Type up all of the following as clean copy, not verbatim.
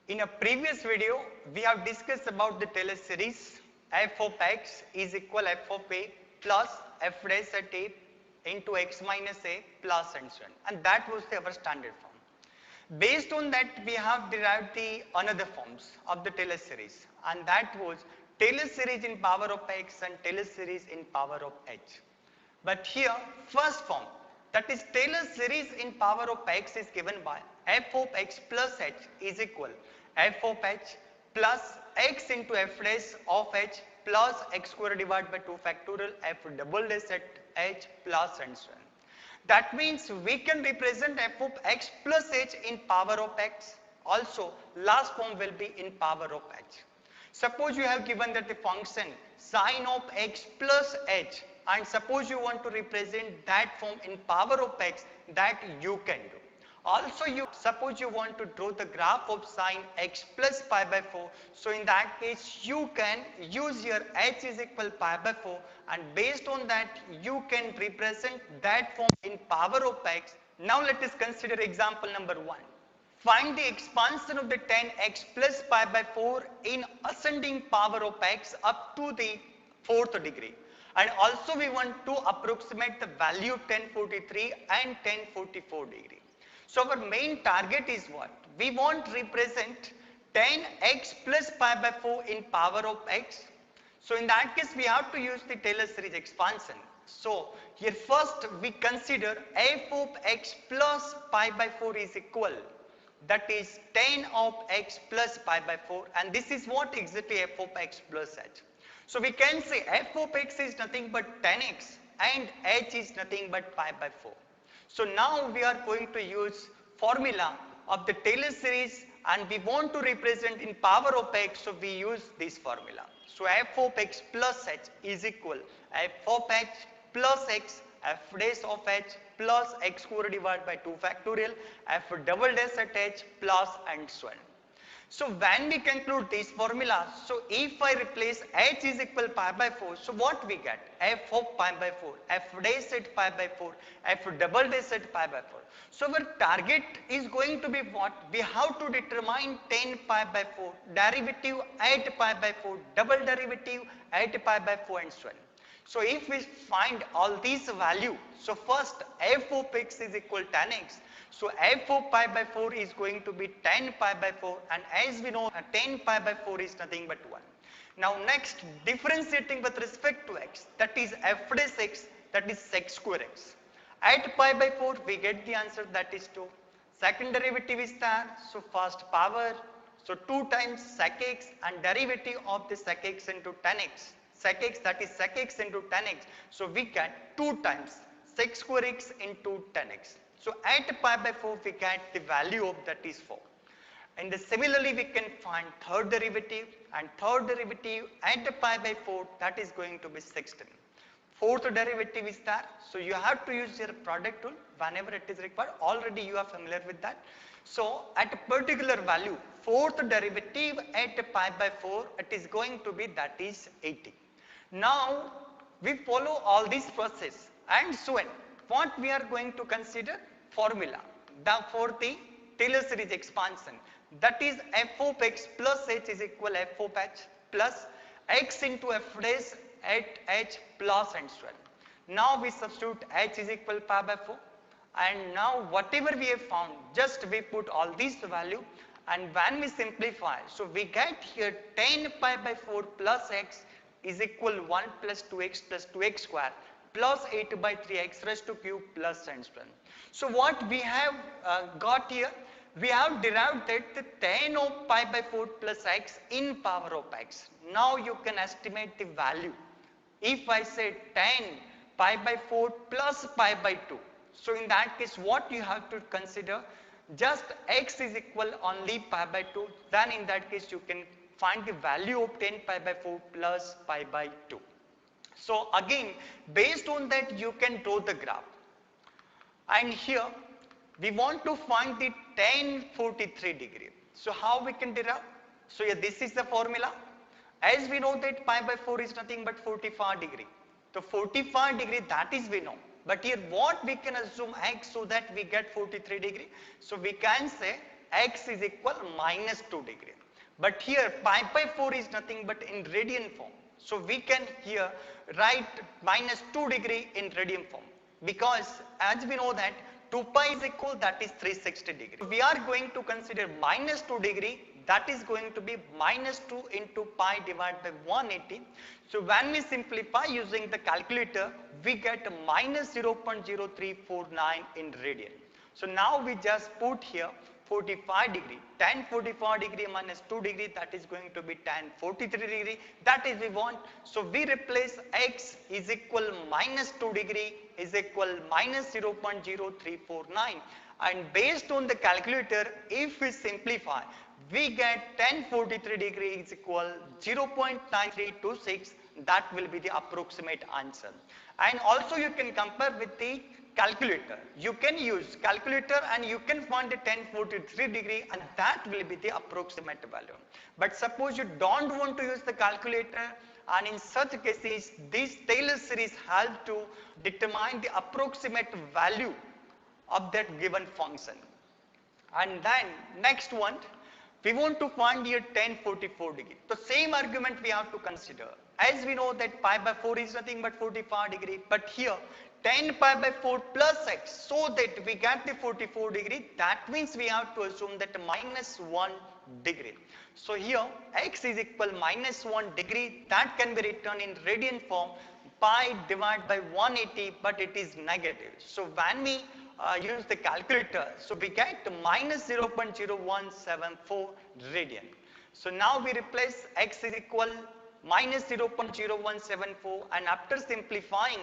In a previous video, we have discussed about the Taylor series f of x is equal f of a plus f dash at a into x minus a plus and so on. And that was our standard form. Based on that, we have derived the another forms of the Taylor series, and that was Taylor series in power of x and Taylor series in power of h. But here, first form, that is Taylor series in power of x is given by f of x plus h is equal f of h plus x into f dash of h plus x square divided by 2 factorial f double dash at h plus and so on. That means we can represent f of x plus h in power of x. Also, last form will be in power of h. Suppose you have given that the function sine of x plus h, and suppose you want to represent that form in power of x, that you can do. Also, suppose you want to draw the graph of sine x plus pi by 4. So in that case, you can use your h is equal pi by 4, and based on that, you can represent that form in power of x. Now let us consider example number 1. Find the expansion of the tan x plus pi by 4 in ascending power of x up to the 4th degree. And also we want to approximate the value 1043 and 1044 degree. So our main target is what? We want to represent tan x plus pi by 4 in power of x. So in that case, we have to use the Taylor series expansion. So here first we consider f of x plus pi by 4 is equal, that is tan of x plus pi by 4, and this is what exactly f of x plus h. So we can say f of x is nothing but tan x and h is nothing but pi by 4. So now we are going to use formula of the Taylor series, and we want to represent in power of x, so we use this formula. So f of x plus h is equal f of h plus x f dash of h plus x square divided by 2 factorial f double dash at h plus and so on. So when we conclude this formula, so if I replace h is equal pi by 4, so what we get? F of pi by 4, f dash at pi by 4, f double dash at pi by 4. So our target is going to be what? We have to determine tan pi by 4, derivative at pi by 4, double derivative at pi by 4 and so on. So if we find all these value, so first f of x is equal tan x. So f of pi by 4 is going to be tan pi by 4, and as we know, tan pi by 4 is nothing but 1. Now next, differentiating with respect to x, that is f dash x, that is sec square x. At pi by 4, we get the answer, that is 2. Second derivative is there, so first power, so 2 times sec x, and derivative of the sec x into tan x. Sec x, that is sec x into tan x. So we get 2 times sec square x into tan x. So at pi by 4, we get the value of that is 4. And similarly, we can find third derivative, and third derivative at pi by 4, that is going to be 16. Fourth derivative is there, so you have to use your product rule whenever it is required. Already you are familiar with that. So at a particular value, fourth derivative at pi by 4, it is going to be, that is 80. Now we follow all this process, and so on. What we are going to consider? Formula for the Taylor series expansion, that is f of x plus h is equal f of h plus x into f dash at h plus and so on. Now we substitute h is equal pi by 4, and now whatever we have found, just we put all these value, and when we simplify, so we get here tan pi by 4 plus x is equal 1 plus 2x square plus 8 by 3 x raised to cube plus and so on. So what we have got here, we have derived that the tan of pi by 4 plus x in power of x. Now you can estimate the value. If I say tan pi by 4 plus pi by 2, so in that case what you have to consider, just x is equal only pi by 2, then in that case you can find the value of tan pi by 4 plus pi by 2. So again, based on that, you can draw the graph. And here we want to find the tan 43 degree. So how we can derive? So yeah, this is the formula. As we know that pi by 4 is nothing but 45 degree. So 45 degree, that is we know. But here what we can assume x so that we get 43 degree. So we can say x is equal minus 2 degree. But here pi by 4 is nothing but in radian form. So we can here write minus 2 degree in radian form, because as we know that 2 pi is equal, that is 360 degree. We are going to consider minus 2 degree, that is going to be minus 2 into pi divided by 180. So when we simplify using the calculator, we get minus 0.0349 in radian. So now we just put here 45 degree, tan 45 degree minus 2 degree, that is going to be tan 43 degree, that is we want. So we replace x is equal minus 2 degree is equal minus 0.0349, and based on the calculator, if we simplify, we get tan 43 degree is equal 0.9326, that will be the approximate answer. And also you can compare with the calculator. You can use calculator and you can find the tan 43 degree, and that will be the approximate value. But suppose you don't want to use the calculator, and in such cases this Taylor series help to determine the approximate value of that given function. And then next one, we want to find here tan 44 degree. The same argument we have to consider. As we know that pi by 4 is nothing but 45 degree, but here tan pi by 4 plus x, so that we get the 44 degree, that means we have to assume that minus 1 degree. So here x is equal minus 1 degree, that can be written in radian form, pi divided by 180, but it is negative. So when we use the calculator, so we get minus 0.0174 radian. So now we replace x is equal minus 0.0174, and after simplifying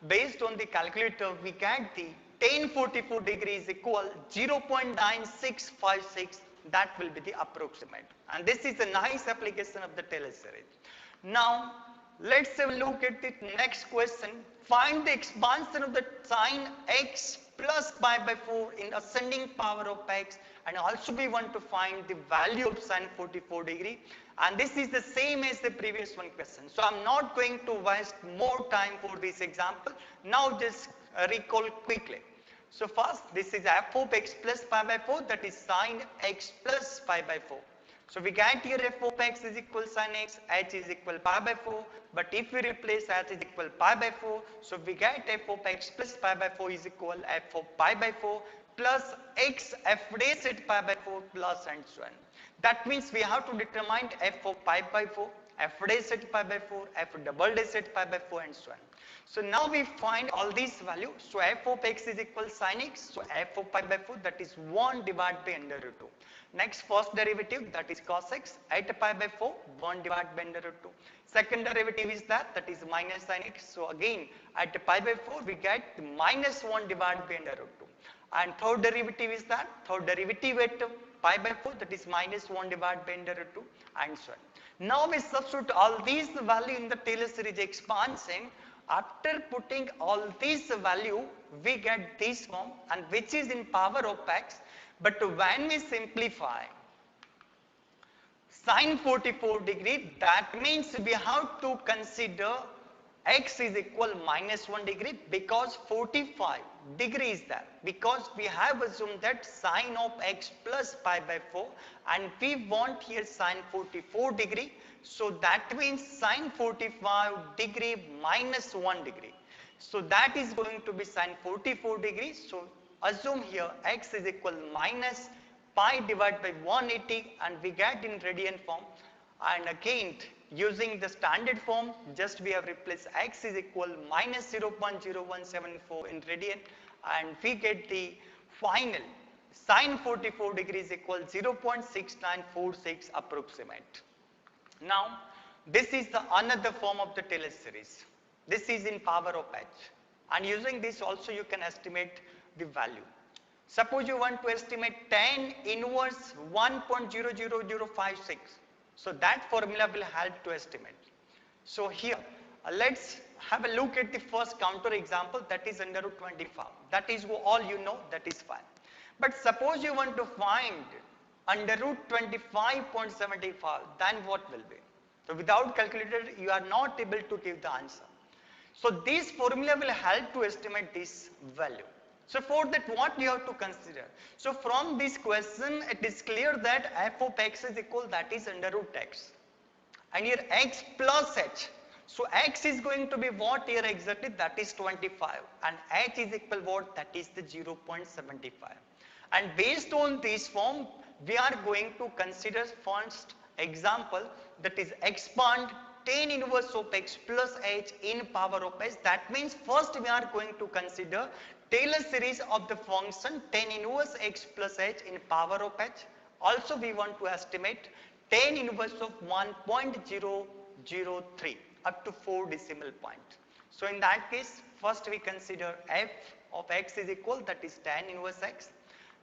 based on the calculator, we get the tan 44 degree is equal 0.9656, that will be the approximate. And this is a nice application of the Taylor series. Now let's have a look at the next question. Find the expansion of the sine x plus pi by 4 in ascending power of x, and also we want to find the value of sine 44 degree, and this is the same as the previous one question. So I'm not going to waste more time for this example. Now just recall quickly. So first, this is f of x plus pi by 4, that is sine x plus pi by 4. So we get here f of x is equal sin x, h is equal pi by 4, but if we replace h is equal pi by 4, so we get f of x plus pi by 4 is equal f of pi by 4 plus x f dash at pi by 4 plus and so on. That means we have to determine f of pi by 4, f dash at pi by 4, f double dash at pi by 4 and so on. So now we find all these values. So f of x is equal sin x, so f of pi by 4, that is 1 divided by under root 2. Next first derivative, that is cos x at pi by 4, 1 divided by under root 2. Second derivative is that is minus sin x. So again at pi by 4 we get minus 1 divided by under root 2. And third derivative is that third derivative at pi by 4, that is minus 1 divided by under root 2 and so on. Now we substitute all these value in the Taylor series expansion. After putting all these value, we get this form, and which is in power of x. But when we simplify sine 44 degree, that means we have to consider x is equal minus 1 degree, because 45 degree is there, because we have assumed that sine of x plus pi by 4, and we want here sine 44 degree. So that means sine 45 degree minus 1 degree. So that is going to be sine 44 degree. So assume here x is equal minus pi divided by 180, and we get in radian form. And again using the standard form, just we have replaced x is equal minus 0.0174 in radian, and we get the final sine 44 degrees equal 0.6946 approximate. Now this is the another form of the Taylor series. This is in power of h, and using this also you can estimate the value. Suppose you want to estimate tan inverse 1.00056. So that formula will help to estimate. So here let's have a look at the first counter example, that is under root 25. That is all you know, that is fine. But suppose you want to find under root 25.75, then what will be? So without calculator you are not able to give the answer. So this formula will help to estimate this value. So for that, what you have to consider? So from this question, it is clear that f of x is equal, that is under root x. And here x plus h. So x is going to be what here exactly? That is 25. And h is equal what? That is the 0.75. And based on this form, we are going to consider first example, that is expand tan inverse of x plus h in power of h. That means first we are going to consider Taylor series of the function tan inverse x plus h in power of h. Also we want to estimate tan inverse of 1.003 up to 4 decimal point. So in that case, first we consider f of x is equal, that is tan inverse x.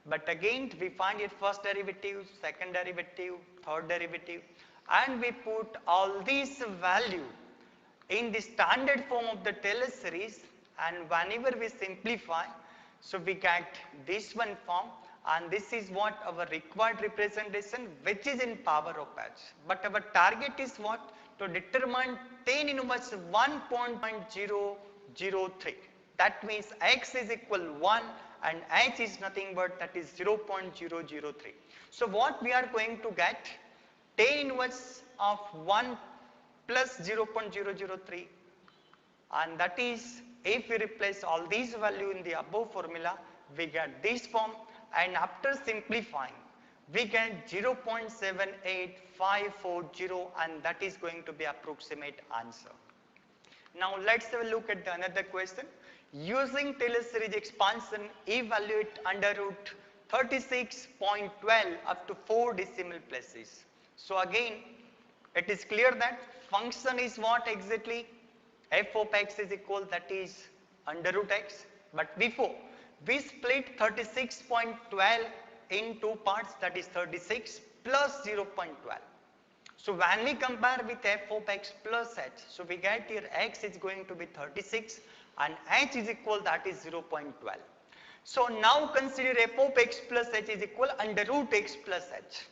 But again we find it first derivative, second derivative, third derivative, and we put all these value in the standard form of the Taylor series, and whenever we simplify, so we get this one form, and this is what our required representation, which is in power of h. But our target is what? To determine tan inverse 1.003. That means x is equal 1 and h is nothing but that is 0.003. So what we are going to get? Tan inverse of 1 plus 0.003, and that is, if we replace all these value in the above formula, we get this form, and after simplifying, we get 0.78540, and that is going to be approximate answer. Now let's have a look at the another question. Using Taylor series expansion, evaluate under root 36.12 up to 4 decimal places. So again, it is clear that function is what exactly? F of x is equal, that is under root x. But before, we split 36.12 in two parts, that is 36 plus 0.12. So when we compare with f of x plus h, so we get here x is going to be 36 and h is equal, that is 0.12. So now consider f of x plus h is equal under root x plus h.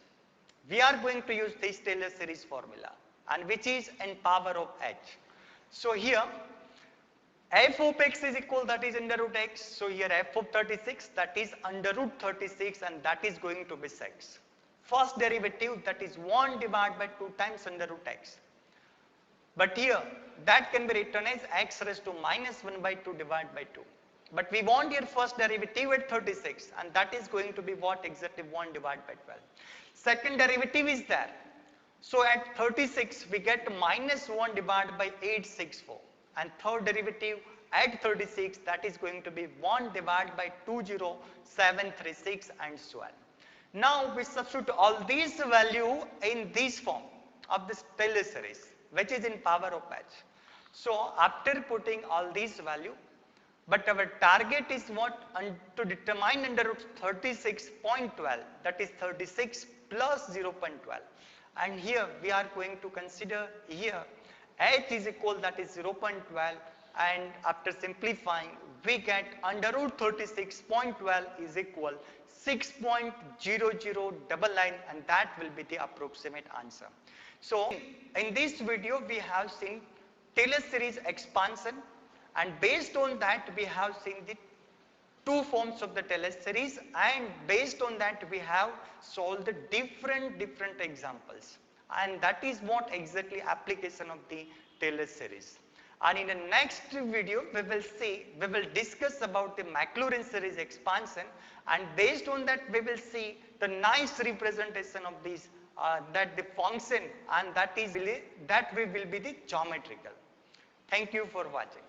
We are going to use this Taylor series formula, and which is in power of h. So here f of x is equal, that is under root x. So here f of 36, that is under root 36, and that is going to be 6. First derivative, that is 1 divided by 2 times under root x. But here that can be written as x raised to minus 1 by 2 divided by 2. But we want here first derivative at 36, and that is going to be what exactly? 1 divided by 12. Second derivative is there. So at 36 we get minus 1 divided by 864, and third derivative at 36, that is going to be 1 divided by 20736, and so on. Now we substitute all these value in this form of this Taylor series, which is in power of h. So after putting all these value, but our target is what? To determine under root 36.12, that is 36 plus 0.12. And here we are going to consider here h is equal, that is 0.12, and after simplifying we get under root 36.12 is equal 6.0099, and that will be the approximate answer. So in this video we have seen Taylor series expansion, and based on that we have seen the two forms of the Taylor series, and based on that we have solved the different examples, and that is what exactly application of the Taylor series. And in the next video we will discuss about the Maclaurin series expansion, and based on that we will see the nice representation of these that the function, and that will be the geometrical. Thank you for watching.